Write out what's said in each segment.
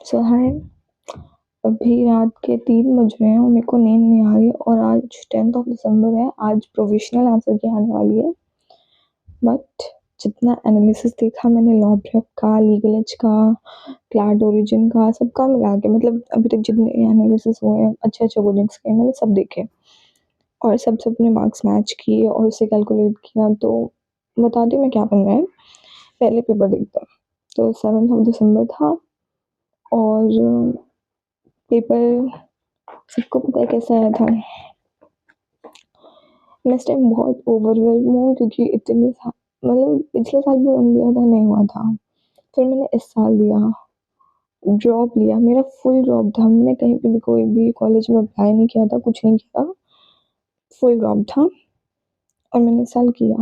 सो हाय, अभी रात के 3 बज रहे हैं और मेरे को नींद नहीं आ रही और आज 10th ऑफ दिसंबर है। आज प्रोविज़नल आंसर की आने वाली है। बट जितना एनालिसिस देखा मैंने लॉ प्रेप का, लीगल एज का, क्लाड ओरिजिन का, सबका मिला के मतलब अभी तक जितने एनालिसिस हुए हैं अच्छे कोचिंग्स के मैंने सब देखे और सब अपने मार्क्स मैच किए और उसे कैलकुलेट किया। तो बताती हूँ मैं क्या बन रहा है। पहले पेपर देखते हैं। तो 7th ऑफ दिसंबर था और पेपर सबको पता है कैसा आया था। मैं इस टाइम बहुत ओवरवेल्म हूँ क्योंकि इतने मतलब पिछले साल भी वन दिया था, नहीं हुआ था। फिर मैंने इस साल दिया, ड्रॉप लिया, मेरा फुल ड्रॉप था। मैंने कहीं पे भी कोई भी कॉलेज में अप्लाई नहीं किया था, कुछ नहीं किया था, फुल ड्रॉप था। और मैंने इस साल किया,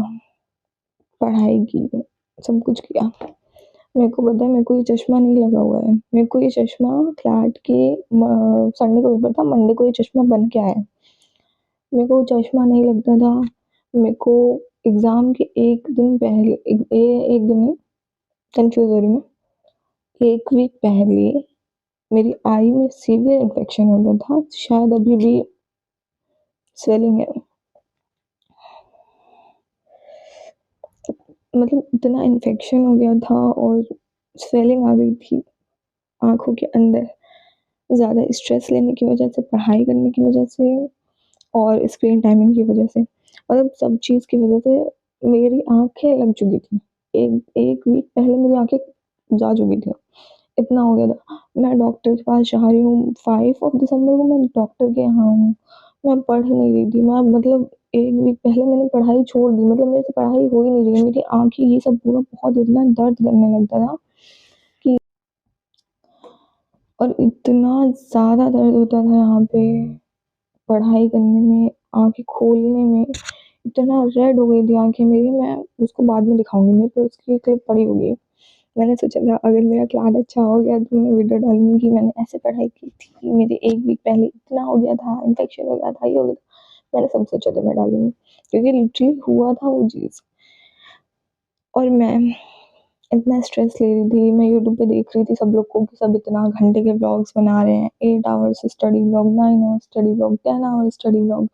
पढ़ाई की, सब कुछ किया। मेरे को पता है मेरे को ये चश्मा नहीं लगा हुआ है। मेरे को ये चश्मा क्लैट के संडे को पेपर था, मंडे को ये चश्मा बन के आया है। मेरे को चश्मा नहीं लगता था। मेरे को एग्ज़ाम के 1 दिन पहले एक दिन नहीं, कन्फ्यूज़ हो रही मैं। 1 वीक पहले मेरी आई में सीवियर इन्फेक्शन हो गया था, शायद अभी भी स्वेलिंग है। मतलब इतना इन्फेक्शन हो गया था और स्वेलिंग आ गई थी आँखों के अंदर, ज़्यादा स्ट्रेस लेने की वजह से, पढ़ाई करने की वजह से और स्क्रीन टाइमिंग की वजह से, मतलब सब चीज़ की वजह से मेरी आँखें लग चुकी थी। एक वीक पहले मेरी आँखें जा चुकी थी, इतना हो गया था। मैं डॉक्टर के पास जा रही हूँ, 5 ऑफ दिसंबर को मैं डॉक्टर के यहाँ हूँ। मैं पढ़ नहीं रही थी, मैं मतलब 1 वीक पहले मैंने पढ़ाई छोड़ दी, मतलब मेरे से पढ़ाई हो ही नहीं रही है। मेरी आँखें ये सब पूरा बहुत इतना दर्द करने लगता था कि और इतना ज़्यादा दर्द होता था यहाँ पे पढ़ाई करने में, आँखें खोलने में, इतना रेड हो गई थी आँखें मेरी। मैं उसको बाद में दिखाऊँगी, मेरे पे उसकी क्लिप पड़ी होगी। मैंने सोचा था अगर मेरा क्लास अच्छा हो गया तो मैं वीडियो डालूँगी कि मैंने ऐसे पढ़ाई की थी, मेरे 1 वीक पहले इतना हो गया था, इन्फेक्शन हो गया था, ये हो गया था। मैंने सब सोचा था मैं डालूँगी क्योंकि लिटरली हुआ था वो चीज़। और मैं इतना स्ट्रेस ले रही थी, मैं यूट्यूब पे देख रही थी सब लोग को कि सब इतना घंटे के व्लॉग्स बना रहे हैं, 8 hours study vlog, 9 hours study vlog, 10 hours study vlog.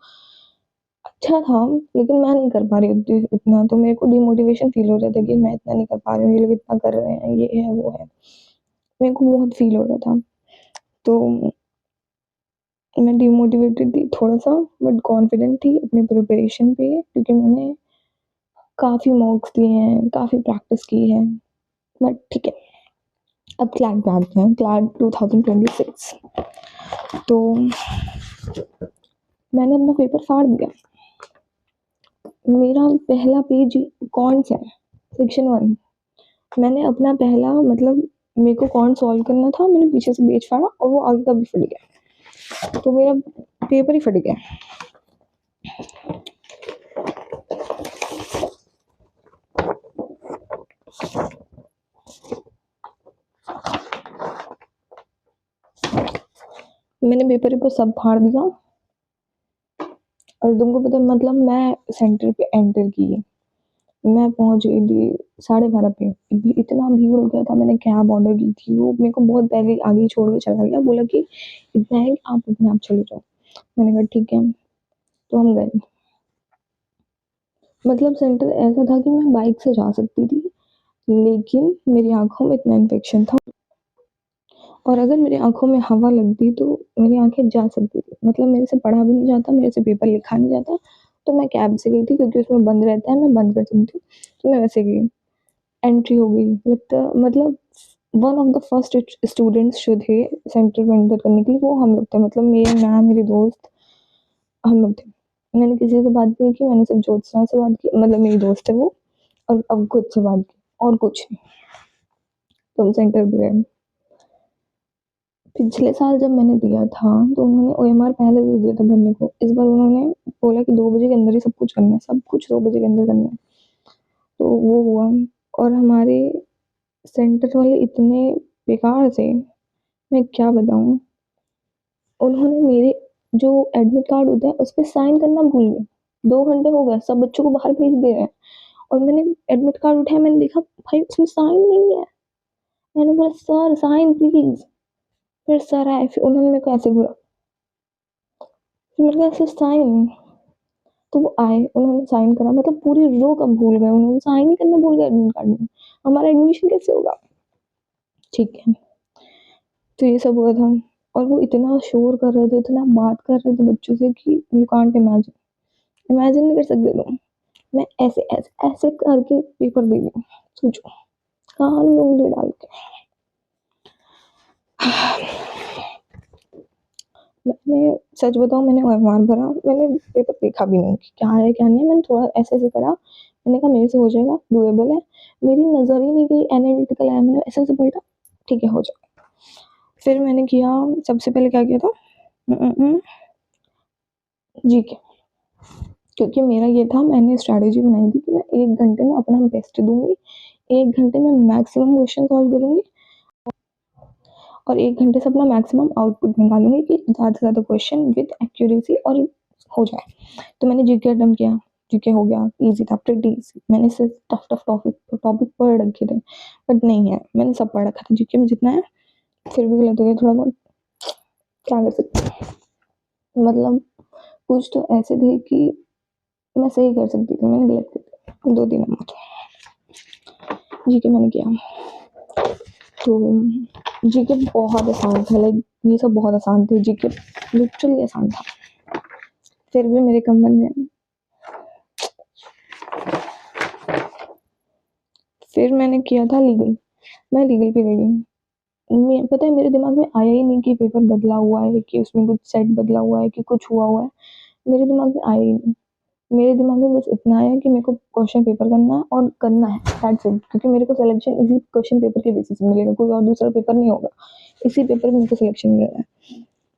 अच्छा था, लेकिन मैं नहीं कर पा रही थी इतना, तो मेरे को डिमोटिवेशन फ़ील हो रहा था कि मैं इतना नहीं कर पा रही हूँ, ये लोग इतना कर रहे हैं, ये है, वो है। मेरे को बहुत फ़ील हो रहा था। तो मैं डिमोटिवेटेड थी थोड़ा-सा बट कॉन्फिडेंट थी अपनी प्रिपरेशन पे क्योंकि मैंने काफ़ी मॉक्स दिए हैं, काफ़ी प्रैक्टिस की है। बट ठीक है, अब क्लैट पे आते हैं, क्लैट 2026। तो मैंने अपना पेपर फाड़ दिया। मेरा पहला पेज कॉन्स है, सेक्शन 1। मैंने अपना पहला मतलब मेरे को कौन सॉल्व करना था, मैंने पीछे से पेज फाड़ा और वो आगे का भी फट गया। तो मेरा पेपर ही फट गया। मैंने पेपर पे सब फाड़ दिया और तुमको पता मतलब मैं सेंटर पे एंटर की, मैं पहुंच गई थी 12:30 पे। इतना भीड़ हो गया था, मैंने कैब ऑर्डर की थी, वो मेरे को बहुत पहले आगे ही छोड़ के चला गया, बोला कि इतना है कि आप अपने आप चले जाओ। मैंने कहा ठीक है, तो हम गए। मतलब सेंटर ऐसा था कि मैं बाइक से जा सकती थी, लेकिन मेरी आंखों में इतना इन्फेक्शन था और अगर मेरी आंखों में हवा लगती तो मेरी आंखें जा सकती थी, मतलब मेरे से पढ़ा भी नहीं जाता, मेरे से पेपर लिखा नहीं जाता। तो मैं कैब से गई थी क्योंकि उसमें बंद रहता है, मैं बंद कर सकती हूँ, तो मैं वैसे गई। एंट्री हो गई, मतलब one of the first students जो थे सेंटर में एंटर करने के लिए वो हम लोग थे, मतलब मैं मेरी दोस्त, हम लोग थे। मैंने किसी से बात नहीं की, मैंने सिर्फ ज्योत्सना से बात की, मतलब मेरी दोस्त है वो, और अब खुद से बात की और कुछ नहीं। तो हम सेंटर पे गए। पिछले साल जब मैंने दिया था तो उन्होंने ओएमआर पहले दे दिया था भरने को, इस बार उन्होंने बोला कि 2 बजे के अंदर ही सब कुछ करना है, सब कुछ 2 बजे के अंदर करना है। तो वो हुआ और हमारे सेंटर वाले इतने बेकार थे, मैं क्या बताऊँ। उन्होंने मेरे जो एडमिट कार्ड होता है उस पे साइन करना भूल गए, 2 घंटे हो गए, सब बच्चों को बाहर भेज दे रहे हैं और मैंने एडमिट कार्ड उठाया, मैंने देखा भाई उसमें साइन नहीं है। मैंने बोला सर साइन प्लीज। फिर सर आए, फिर उन्होंने मेरे को ऐसे बोला, फिर मैंने कहा ऐसे साइन। तो वो आए, उन्होंने साइन करा, मतलब पूरी रो कब भूल गए, उन्होंने साइन ही करना भूल गए एडमिट कार्ड में, हमारा एडमिशन कैसे होगा। ठीक है, तो ये सब हुआ था। और वो इतना शोर कर रहे थे, इतना बात कर रहे थे बच्चों से कि यू कांट इमेजिन, इमेजिन नहीं कर सकते तुम। मैं ऐसे ऐसे ऐसे करके पेपर दे दी, सोचो कान में उंगली डाल के। मैंने सच बताऊं, मैंने ओएमआर भरा, मैंने पेपर देखा भी नहीं कि क्या है क्या नहीं है, मैंने थोड़ा ऐसे ऐसे करा, मैंने कहा मेरे से हो जाएगा, डुएबल है। मेरी नजर ही नहीं गई एनालिटिकल है, मैंने ऐसे ऐसे पलटा, ठीक है हो जाएगा। फिर मैंने किया, सबसे पहले क्या किया था, जीके। क्योंकि मेरा ये था, मैंने स्ट्रैटेजी बनाई थी कि मैं 1 घंटे में अपना बेस्ट दूंगी, 1 घंटे में मैक्सिमम क्वेश्चन सॉल्व करूंगी और 1 घंटे से अपना मैक्सिमम आउटपुट निकालूंगी कि ज़्यादा से ज़्यादा क्वेश्चन विद एक्यूरेसी और हो जाए। तो मैंने जीके अटेम्प्ट किया, जीके हो गया, इजी था, प्रिटी इजी। मैंने सिर्फ टफ टफ टॉपिक टॉपिक पढ़ रखे थे, बट नहीं है, मैंने सब पढ़ रखा था जीके में जितना है। फिर भी गलत हो गया थोड़ा बहुत, क्या कर सकते, मतलब कुछ तो ऐसे थे कि मैं सही कर सकती थी, मैंने गलत कर दिया 2-3 नंबर। जीके मैंने किया, तो जीके बहुत आसान था, लाइक ये सब बहुत आसान थे, जीके लिटरली आसान था। फिर भी मेरे कमर ने, फिर मैंने किया था लीगल, मैं लीगल पे गई। पता है मेरे दिमाग में आया ही नहीं कि पेपर बदला हुआ है, कि उसमें कुछ सेट बदला हुआ है, कि कुछ हुआ है, मेरे दिमाग में आया ही नहीं। मेरे दिमाग में बस इतना आया कि मेरे को क्वेश्चन पेपर करना है और करना है, दैट्स इट। क्योंकि मेरे को सिलेक्शन इसी क्वेश्चन पेपर के बेसिस में मिलेगा, कोई और दूसरा पेपर नहीं होगा, इसी पेपर में मेरे को सिलेक्शन मिलेगा।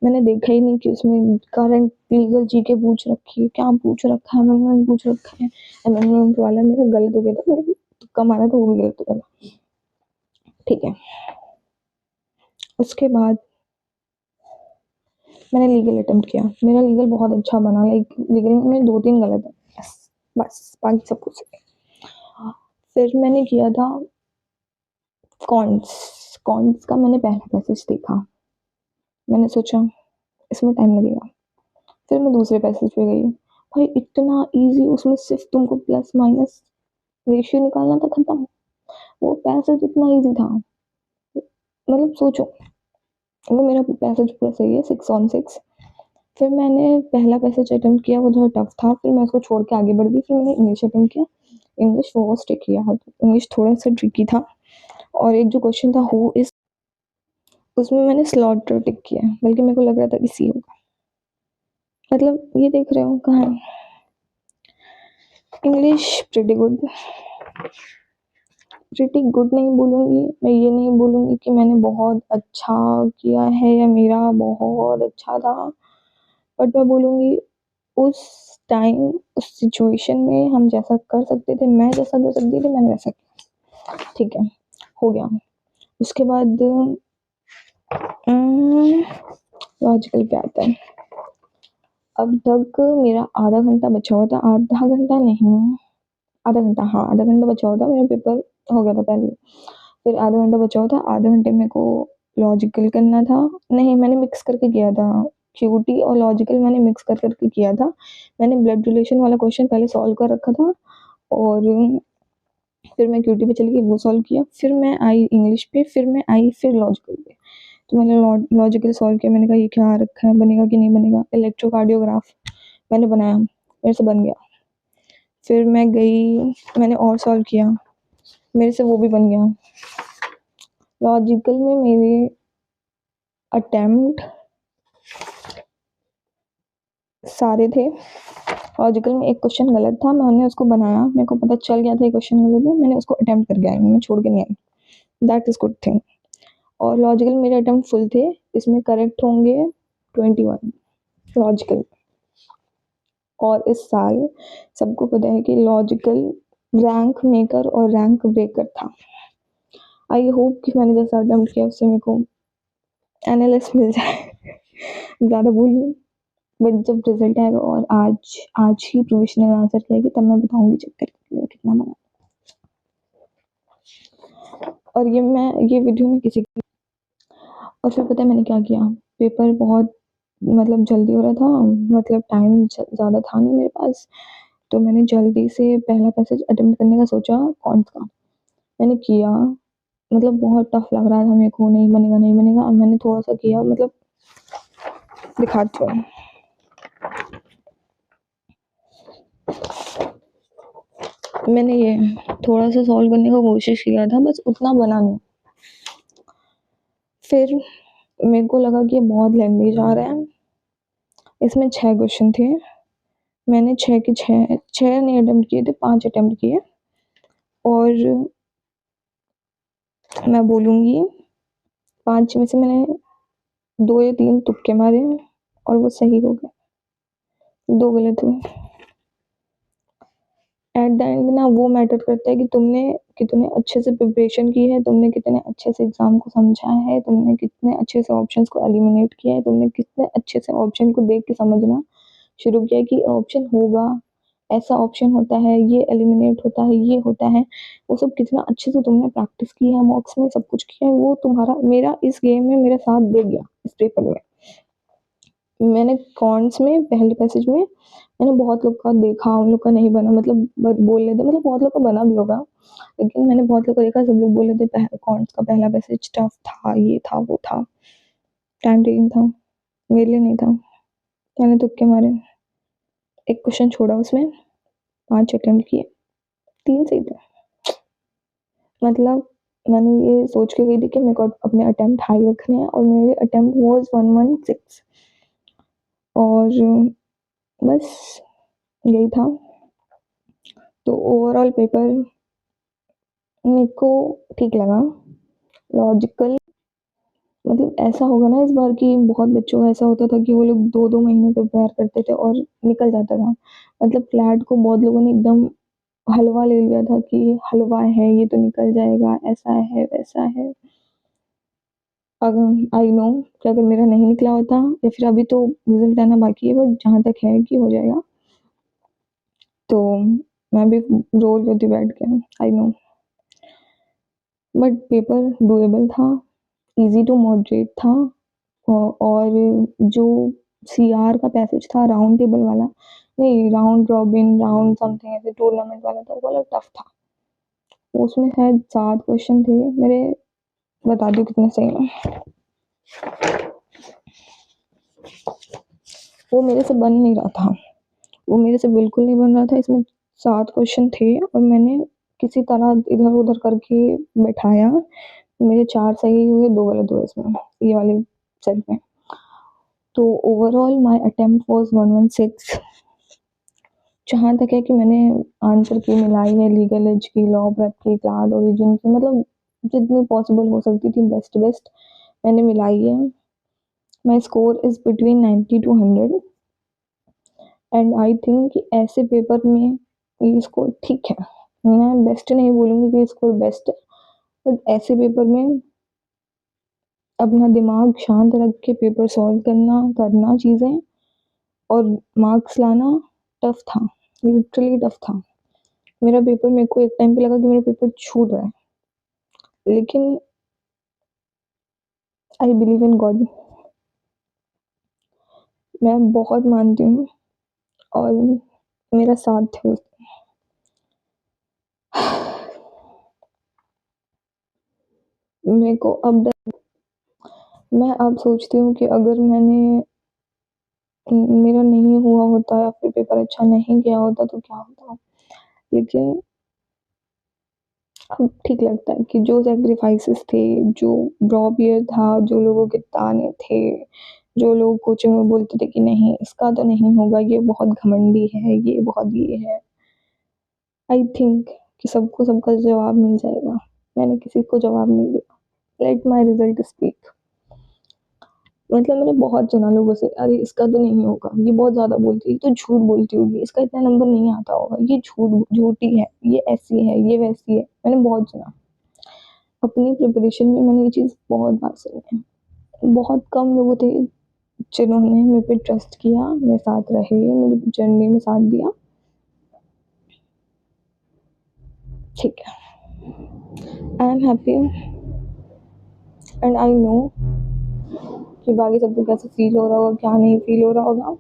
मैंने देखा ही नहीं कि उसमें करंट लीगल जीके पूछ रखी है, क्या पूछ रखा है, मैंने पूछ रखा है अमेंडमेंट वाला, मेरा गलत हो गया था, मेरे तुक्का मारा था, वो भी गलत हो गया था। ठीक है, उसके बाद मैंने लीगल अटेम्प्ट किया, मेरा लीगल बहुत अच्छा बना, लाइक लीगल में 2-3 गलत है बस, बाकी सब कुछ सही है। फिर मैंने किया था कॉन्स, कॉन्स का मैंने पहला पैसेज देखा, मैंने सोचा इसमें टाइम लगेगा। फिर मैं दूसरे पैसेज पे गई, भाई इतना इजी, उसमें सिर्फ तुमको प्लस माइनस रेशियो निकालना था, खत्म। वो पैसेज इतना इजी था, मतलब सोचो, वो मेरा पैसेज पूरा सही है, 6/6। फिर मैंने पहला पैसेज अटेम्प्ट किया, वो थोड़ा टफ था, फिर मैं उसको छोड़ के आगे बढ़ गई, फिर मैंने इंग्लिश अटेम्प्ट किया, इंग्लिश बहुत टिक किया, इंग्लिश थोड़ा सा ट्रिकी था। और एक जो क्वेश्चन था हु इज, उसमें मैंने स्लॉटर टिक किया, बल्कि मेरे को लग रहा था कि सी होगा, मतलब ये देख रहे हो कहाँ। English pretty good, pretty good नहीं बोलूँगी मैं, ये नहीं बोलूँगी कि मैंने बहुत अच्छा किया है या मेरा बहुत अच्छा था, बट मैं बोलूँगी उस टाइम उस सिचुएशन में हम जैसा कर सकते थे, मैं जैसा कर सकती थी, मैंने वैसा किया। ठीक है, हो गया। उसके बाद लॉजिकल पे आता है। अब तक मेरा आधा घंटा बचा हुआ था, आधा घंटा नहीं, आधा घंटा, हाँ आधा घंटा बचा हुआ था, मेरा पेपर हो गया था पहले। फिर आधा घंटा बचा हुआ था, आधे घंटे मेरे को लॉजिकल करना था, नहीं मैंने मिक्स करके किया था, क्यूटी और लॉजिकल मैंने मिक्स कर करके किया था। मैंने ब्लड रिलेशन वाला क्वेश्चन पहले सॉल्व कर रखा था और फिर मैं क्यूटी पे चली गई, वो सॉल्व किया, फिर मैं आई इंग्लिश पे, फिर मैं आई फिर लॉजिकल पे। तो मैंने लॉजिकल सॉल्व किया, मैंने कहा ये क्या आ रखा है, बनेगा कि नहीं बनेगा। इलेक्ट्रोकार्डियोग्राफ मैंने बनाया, मेरे से बन गया। फिर मैं गई, मैंने और सॉल्व किया, मेरे से वो भी बन गया। लॉजिकल में मेरे अटेम्प्ट सारे थे, लॉजिकल में एक क्वेश्चन गलत था, मैंने उसको बनाया, मेरे को पता चल गया था ये क्वेश्चन गलत है, मैंने उसको अटेम्प्ट करके आई, मैं छोड़ के नहीं आई, दैट इज गुड थिंग। और लॉजिकल मेरे अटेम्प्ट फुल थे, इसमें करेक्ट होंगे 21 लॉजिकल। और इस साल सबको पता है कि लॉजिकल रैंक मेकर और रैंक ब्रेकर था। आई होप कि मैंने जैसा अटेम्प्ट किया उससे मेरे को एनालिस्ट मिल जाए ज़्यादा बोलिए, बट जब रिजल्ट आएगा और आज आज ही प्रोविजनल आंसर की आएगी तब मैं बताऊंगी चेक करके मेरा कितना बना। और ये वीडियो में किसी की। और फिर पता है मैंने क्या किया, पेपर बहुत मतलब जल्दी हो रहा था, मतलब टाइम ज़्यादा था नहीं मेरे पास, तो मैंने जल्दी से पहला पैसेज अटेम्प्ट करने का सोचा कॉन्ट्स का। मैंने किया, मतलब बहुत टफ लग रहा था मेरे को, नहीं बनेगा नहीं बनेगा। अब मैंने थोड़ा सा किया, मतलब दिखाती हूँ। मैंने ये थोड़ा सा सॉल्व करने का कोशिश किया था, बस उतना बना नहीं। फिर मेरे को लगा कि ये बहुत लैंग्वेज आ रहा है। इसमें 6 क्वेश्चन थे, मैंने 6 के 6 नहीं अटेम्प्ट किए थे, 5 अटेम्प्ट किए। और मैं बोलूँगी 5 में से मैंने 2 या 3 तुक्के मारे और वो सही हो गए, 2 गलत हुए। एट द एंड ना वो मैटर करता है कि तुमने कितने अच्छे से प्रिपरेशन की है, तुमने कितने अच्छे से एग्जाम को समझा है, तुमने कितने अच्छे से ऑप्शंस को एलिमिनेट किया है, तुमने कितने अच्छे से ऑप्शन को देख के समझना शुरू किया कि ऑप्शन होगा, ऐसा ऑप्शन होता है, ये एलिमिनेट होता है, ये होता है। वो सब कितना अच्छे से तुमने प्रैक्टिस की है, मॉक्स में सब कुछ किया है, वो तुम्हारा मेरा इस गेम में मेरा साथ दे गया इस पेपर में। मैंने कॉन्स में पहले पैसेज में मैंने बहुत लोग का देखा, उन लोग का नहीं बना, मतलब बोल रहे थे, मतलब बहुत लोग का बना भी होगा, लेकिन मैंने बहुत लोग को देखा, सब लोग बोल रहे थे कॉन्स का पहला पैसेज टफ था, ये था वो था, टाइम टेकिंग था। मेरे लिए नहीं था, मैंने तुक्के मारे, एक क्वेश्चन छोड़ा उसमें, 5 अटेम्प्ट किए, 3 सही थे। मतलब मैंने ये सोच के गई थी कि मेरे को अपने अटेम्प्ट हाई रखने हैं, और मेरे अटेम्प्ट वाज 116। और बस यही था। तो ओवरऑल पेपर मेरे को ठीक लगा, लॉजिकल। मतलब ऐसा होगा ना इस बार की, बहुत बच्चों का ऐसा होता था कि वो लोग 2-2 महीने प्रिपेयर करते थे और निकल जाता था। मतलब फ्लैट को बहुत लोगों ने एकदम हलवा ले लिया था कि हलवा है, ये तो निकल जाएगा, ऐसा है वैसा है। अगर आई नो कि अगर मेरा नहीं निकला होता, या फिर अभी तो रिजल्ट आना बाकी है, बट जहाँ तक है कि हो जाएगा, तो मैं भी रोल होती बैठ के, I know. But paper doable था, इजी टू मॉडरेट था। और जो सीआर का पैसेज था राउंड टेबल वाला, नहीं राउंड रॉबिन राउंड समथिंग ऐसे टूर्नामेंट वाला था, वो वाला टफ था। उसमें शायद 7 क्वेश्चन थे मेरे, बता दो कितने सही हैं। वो मेरे से बन नहीं रहा था, वो मेरे से बिल्कुल नहीं बन रहा था। इसमें 7 क्वेश्चन थे और मैंने किसी तरह इधर उधर करके बैठाया, मेरे 4 सही हुए, 2 गलत हुए इसमें, ये वाले सेट में। तो ओवरऑल माय अटेम्प्ट वाज 116। जहाँ तक है कि मैंने आंसर की मिलाई है, लीगल एज की, लॉ प्रेप की, क्लाड ओरिजिन की, मतलब जितनी पॉसिबल हो सकती थी बेस्ट बेस्ट मैंने मिलाई है। My score is between 90 to 100, and I think कि ऐसे पेपर में ये स्कोर ठीक है। मैं बेस्ट नहीं बोलूँगी कि स्कोर बेस्ट है, बट ऐसे पेपर में अपना दिमाग शांत रख के पेपर सॉल्व करना चीज़ें और मार्क्स लाना टफ था, लिटरली टफ था। मेरा पेपर, मेरे को एक टाइम पे लगा कि मेरा पेपर छूट रहा है, लेकिन आई बिलीव इन गॉड। मैं बहुत मानती हूँ और मेरा साथ है उसमें। मेरे को अब मैं अब सोचती हूँ कि अगर मेरा नहीं हुआ होता या फिर पेपर अच्छा नहीं गया होता तो क्या होता, लेकिन अब ठीक लगता है कि जो सैक्रिफाइसेस थे, जो ड्रॉप ईयर था, जो लोगों के ताने थे, जो लोग कोचिंग में बोलते थे कि नहीं इसका तो नहीं होगा, ये बहुत घमंडी है, ये बहुत ये है, आई थिंक कि सबको सबका जवाब मिल जाएगा। मैंने किसी को जवाब नहीं दिया, लेट माई रिजल्ट स्पीक। मतलब मैंने बहुत सुना लोगों से, अरे इसका तो नहीं होगा, ये बहुत ज़्यादा बोलती है, तो झूठ बोलती होगी, इसका इतना नंबर नहीं आता होगा, ये झूठी है, ये ऐसी है, ये वैसी है, मैंने बहुत सुना। अपनी प्रिपरेशन में मैंने ये चीज़ बहुत बार सुनी है। बहुत कम लोग थे जिन्होंने मेरे पे ट्रस्ट किया, मेरे साथ रहे, मेरी जर्नी में साथ दिया। ठीक है, I am happy and I know कि बाकी सबको कैसे फील हो रहा होगा, क्या नहीं फील हो रहा होगा।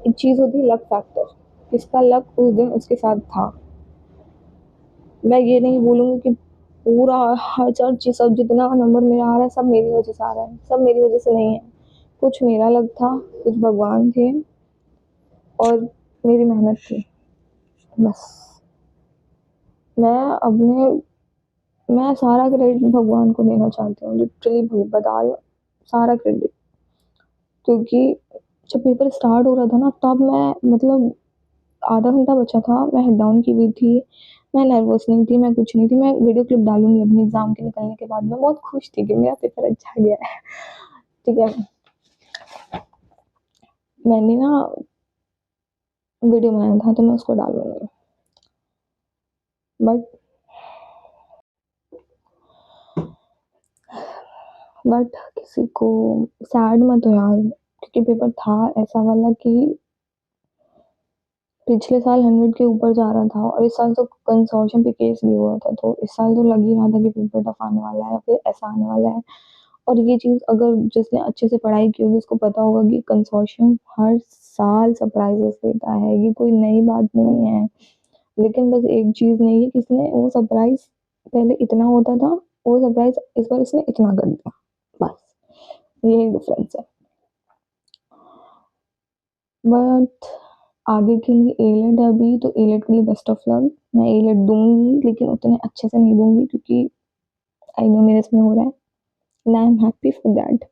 एक चीज़ होती है लक फैक्टर, किसका लक उस दिन उसके साथ था। मैं ये नहीं बोलूँगी कि पूरा हर चीज़ सब जितना नंबर मेरा आ रहा है सब मेरी वजह से आ रहा है, सब मेरी वजह से नहीं है। कुछ मेरा लक था, कुछ भगवान थे और मेरी मेहनत थी, बस। मैं अपने मैं सारा क्रेडिट भगवान को देना चाहती हूँ, लिटरली बता रही हूँ, सारा क्रेडिट। क्योंकि जब पेपर स्टार्ट हो रहा था ना, तब मैं मतलब आधा घंटा बचा था, मैं हेड डाउन की हुई थी, मैं नर्वस नहीं थी, मैं कुछ नहीं थी। मैं वीडियो क्लिप डालूंगी अपने एग्जाम के निकलने के बाद। मैं बहुत खुश थी कि मेरा पेपर अच्छा गया है। ठीक है, मैंने ना वीडियो बनाया था तो मैं उसको डालूंगी, बट किसी को सैड मत हो यार, क्योंकि पेपर था ऐसा वाला कि पिछले साल 100 के ऊपर जा रहा था और इस साल तो कंसोर्शियम पे केस भी हुआ था, तो इस साल तो लग ही रहा था कि पेपर टफ आने वाला है या फिर ऐसा आने वाला है। और ये चीज़ अगर जिसने अच्छे से पढ़ाई की होगी उसको पता होगा कि कंसोर्शियम हर साल सरप्राइजेस देता है, ये कोई नई बात नहीं है। लेकिन बस एक चीज़ नहीं है कि इसने वो सरप्राइज पहले इतना होता था, वो सरप्राइज इस बार इसने इतना कर दिया, बस यही डिफरेंस है। बट आगे के लिए एलेट है अभी, तो एलेट के लिए बेस्ट ऑफ लक। मैं एलेट दूंगी लेकिन उतने अच्छे से नहीं दूंगी क्योंकि आई नो मेरे इसमें हो रहा है and I am happy for that.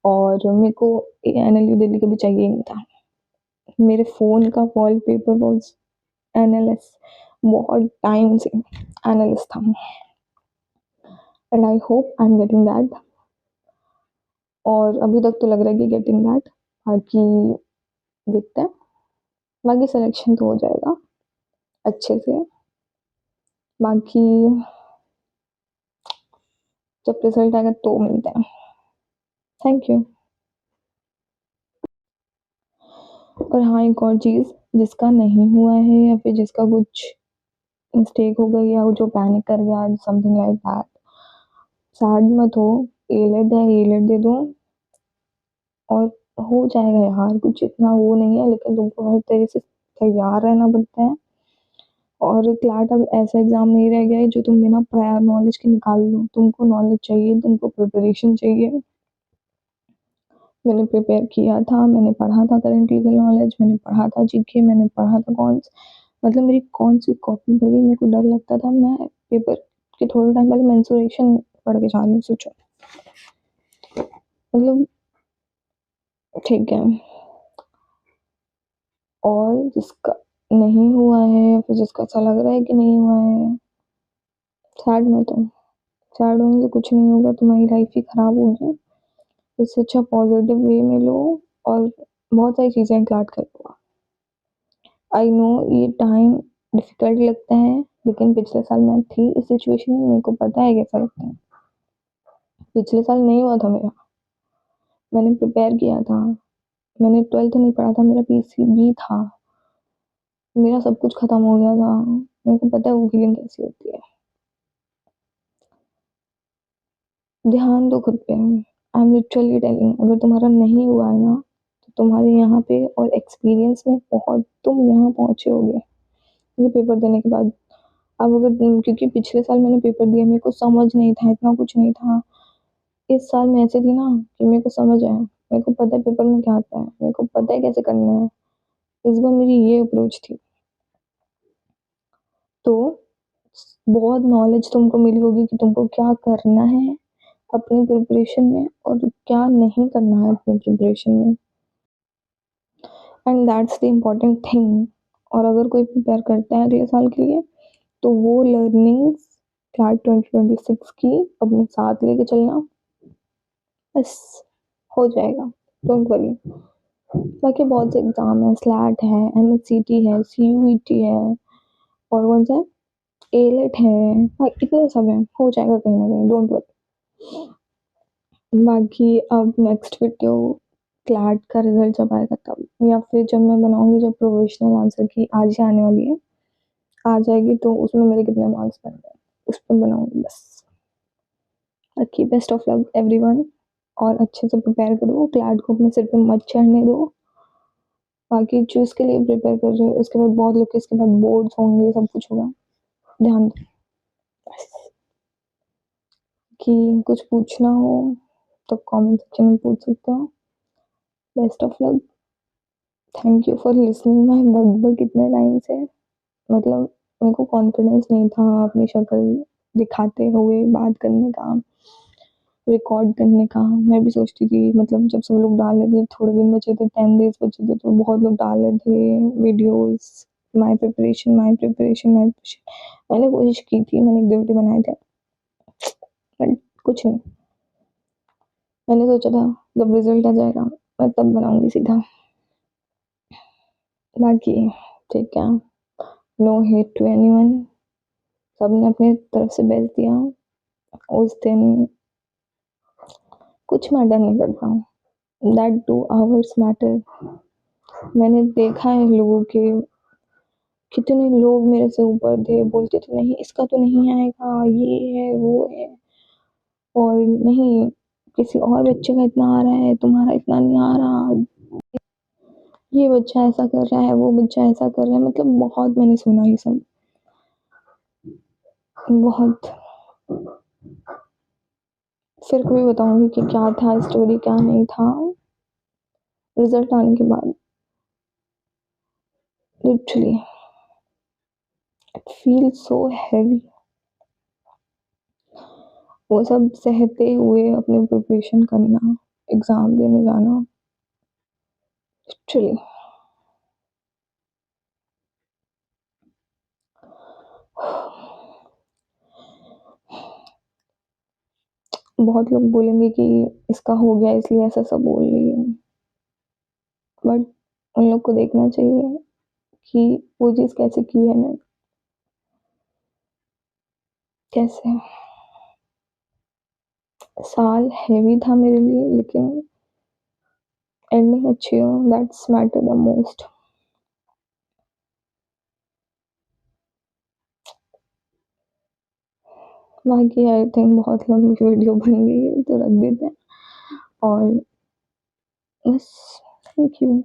और मेरे को एनएलयू दिल्ली कभी चाहिए ही नहीं था। मेरे फ़ोन का वॉलपेपर वॉज एनएलएस, बहुत टाइम से एनएलएस था and I hope I am getting that. और अभी तक तो लग रहा है कि गेटिंग दैट, बाकी देखते हैं, बाकी सिलेक्शन तो हो जाएगा अच्छे से। बाकी जब रिजल्ट आएगा तो मिलते हैं। Thank you. और हाँ, एक और चीज़, जिसका नहीं हुआ है या फिर जिसका कुछ मिस्टेक हो गई या जो पैनिक कर गया, समथिंग लाइक दैट, सैड मत हो। एलेट है, एलेट दे दो और हो जाएगा यार, कुछ इतना वो नहीं है, लेकिन तुमको हर तरह से तैयार रहना पड़ता है। और क्लैट अब ऐसा एग्जाम नहीं रह गया है जो तुम बिना प्रायर नॉलेज के निकाल लो। तुमको नॉलेज चाहिए, तुमको प्रिपरेशन चाहिए। मैंने प्रिपेयर किया था, मैंने पढ़ा था करंट लीगल नॉलेज, मैंने पढ़ा था जीके, मैंने पढ़ा था मतलब मेरी कौन सी कॉपी भरी, मेरे को डर लगता था। मैं पेपर के थोड़े टाइम पहले मेंसुरेशन पढ़ के जा रही हूँ, सोचो। मतलब ठीक है। और जिसका नहीं हुआ है या फिर जिसका ऐसा लग रहा है कि नहीं हुआ है, सैड मत हो। सैड होने से कुछ नहीं होगा, तुम्हारी लाइफ ही खराब होगी। इससे अच्छा पॉजिटिव वे में लो और बहुत सारी चीज़ें क्लैट करो। आई नो ये टाइम डिफिकल्ट लगता है, लेकिन पिछले साल मैं थी इस सिचुएशन में, मेरे को पता है कैसा लगता है। पिछले साल नहीं हुआ था मेरा, मैंने प्रिपेयर किया था, मैंने 12th नहीं पढ़ा था, मेरा पीसीबी था, मेरा सब कुछ खत्म हो गया था। मेरे को पता है वो फीलिंग कैसी होती है। ध्यान दो खुद पे, आई एम लिटरली टेलिंग। अगर तुम्हारा नहीं हुआ है ना, तो तुम्हारे यहाँ पे और एक्सपीरियंस में बहुत तुम यहाँ पहुँचे होगे ये पेपर देने के बाद। अब अगर क्योंकि पिछले साल मैंने पेपर दिया, मेरे को समझ नहीं था, इतना कुछ नहीं था। इस साल मैं ऐसे थी ना कि मेरे को समझ आया, मेरे को पता है पेपर में क्या आता है, मेरे को पता है कैसे करना है। इस बार मेरी ये अप्रोच थी, तो बहुत नॉलेज तुमको मिली होगी कि तुमको क्या करना है अपनी प्रिपरेशन में और क्या नहीं करना है अपनी प्रिपरेशन में, and that's the important thing. और अगर कोई प्रिपेयर करता है अगले साल के लिए, तो वो लर्निंग्स क्लैट 2026 की अपने साथ लेके चलना, बस हो जाएगा, डोंट वरी। बाकी बहुत से एग्जाम है, स्लैट है, एमएससीटी है, सीयूईटी है, और कौन सा एलेट है, हाँ इतने सब है, हो जाएगा कहीं ना कहीं, डोंट वरी। बाकी अब नेक्स्ट वीडियो क्लैट का रिजल्ट जब आएगा तब, या फिर जब मैं बनाऊंगी, जब प्रोविजनल आंसर की आज ही आने वाली है, आ जाएगी तो उसमें मेरे कितने मार्क्स बन गए उस पर बनाऊंगी बस। बाकी बेस्ट ऑफ लक एवरीवन, और अच्छे से प्रिपेयर करो, क्लैट को अपने सिर पे मत चढ़ने दो। बाकी चूज के लिए प्रिपेयर कर रहे हो, उसके बाद बहुत लोग के इसके बाद बोर्ड्स होंगे, सब कुछ होगा, ध्यान दो बस। कि कुछ पूछना हो तो कमेंट सेक्शन में पूछ सकते हो। Best of luck, thank you for listening my बकबक इतने टाइम से। मतलब मेरे को कॉन्फिडेंस नहीं था अपनी शक्ल दिखाते हुए बात करने का, रिकॉर्ड करने का। मैं भी सोचती थी, मतलब जब सब लोग डाल रहे थे, थोड़े दिन बचे थे, 10 डेज बचे थे, तो बहुत लोग डाल रहे थे videos, my preparation my preparation my preparation. मैंने कोशिश की थी, मैंने एक दो वीडियो बनाए थे, बट कुछ नहीं। मैंने सोचा था जब रिजल्ट आ जाएगा मैं तब बनाऊंगी सीधा। बाकी ठीक है, नो हेट टू एनीवन, सबने अपनी तरफ से बेस्ट दिया। उस दिन कुछ मैटर नहीं करता, दैट 2 hours मैटर। मैंने देखा है लोगों के, कितने लोग मेरे से ऊपर थे, बोलते थे नहीं इसका तो नहीं आएगा, ये है वो है, और नहीं किसी और बच्चे का इतना आ रहा है, तुम्हारा इतना नहीं आ रहा, ये बच्चा ऐसा कर रहा है, वो बच्चा ऐसा कर रहा है। मतलब बहुत मैंने सुना ये सब, बहुत। फिर कभी बताऊंगी कि क्या था स्टोरी, क्या नहीं था, रिजल्ट आने के बाद। Literally it feel so heavy, वो सब सहते हुए अपने प्रिपरेशन करना, एग्जाम देने जाना, लिटरली। बहुत लोग बोलेंगे कि इसका हो गया इसलिए ऐसा सब बोल रही है, बट उन लोग को देखना चाहिए कि वो चीज़ कैसे की है मैं, कैसे। साल हैवी था मेरे लिए, लेकिन एंडिंग अच्छी हो, दैट्स मैटर द मोस्ट। बाकी आई थिंक बहुत लंबी वीडियो बन गई है, तो रख देते हैं, और बस, थैंक यू।